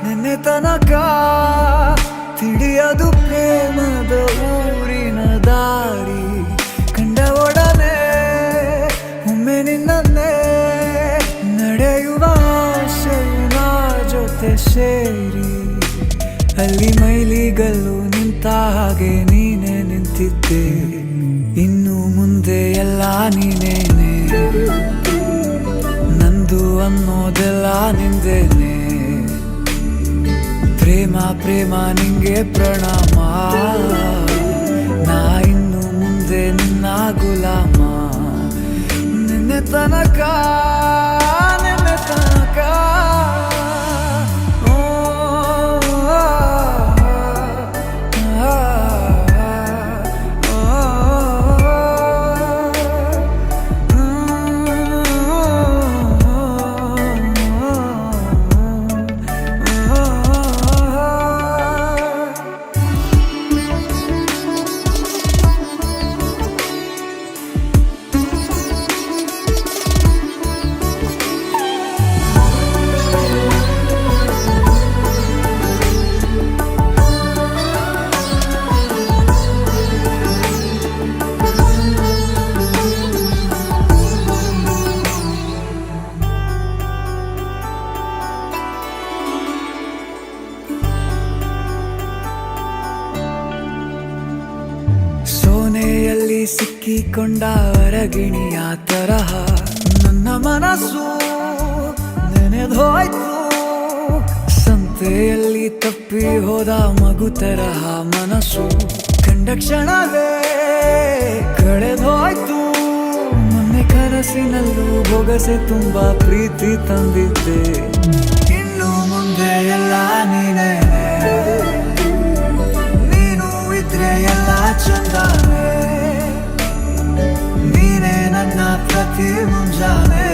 ನಿನ್ನೆ ತನಕ ತಿಳಿಯದು ಪ್ರೇಮದ ಊರಿನ ದಾರಿ. ಕಂಡ ಒಡನೆ ಒಮ್ಮೆ ನಿನ್ನೇ ನಡೆಯುವ ಆಸೆಯ ಜೊತೆ ಸೇರಿ, ಅಲ್ಲಿ ಮೈಲಿಗಲ್ಲು ನಿಂತ ಹಾಗೆ ನೀನೆ ನಿಂತಿದ್ದೆ. ಇನ್ನು ಮುಂದೆ ಎಲ್ಲ ನೀನೇನೆ, ನಂದು ಅನ್ನೋದೆಲ್ಲ ನಿಂದೇನೆ. ಪ್ರೇಮ ಪ್ರೇಮ ನಿಂಗೆ ಪ್ರಣಾಮ, ನಾ ಇನ್ನು ಮುಂದೆ ನಿನ್ನ ಗುಲಾಮ. ನಿನ್ನೆ ತನಕ ಸೋನೆಯಲ್ಲಿ ಸಿಕ್ಕಿಕೊಂಡ ಹೊರಗಿಣಿಯ ತರಹ ನನ್ನ ಮನಸ್ಸು ನೆನೆದೋಯ್ತು. ಸಂತೆಯಲ್ಲಿ ತಪ್ಪಿ ಹೋದ ಮಗು ತರಹ ಮನಸ್ಸು ಕಂಡ ಕ್ಷಣವೇ ಕಳೆದೋಯ್ತು. ಮೊನ್ನೆ ಕನಸಿನಲ್ಲೂ ಬೊಗಸೆ ತುಂಬಾ ಪ್ರೀತಿ ತಂದಿದ್ದೆ. ಇನ್ನು ಮುಂದೆ ಎಲ್ಲ ನೀನೇ, ನೀನು ಇದ್ರೆ ಎಲ್ಲ ಚಂದಾನೆ. ನೀನೇ ನನ್ನ ಪ್ರತಿ ಮುಂಜಾನೆ.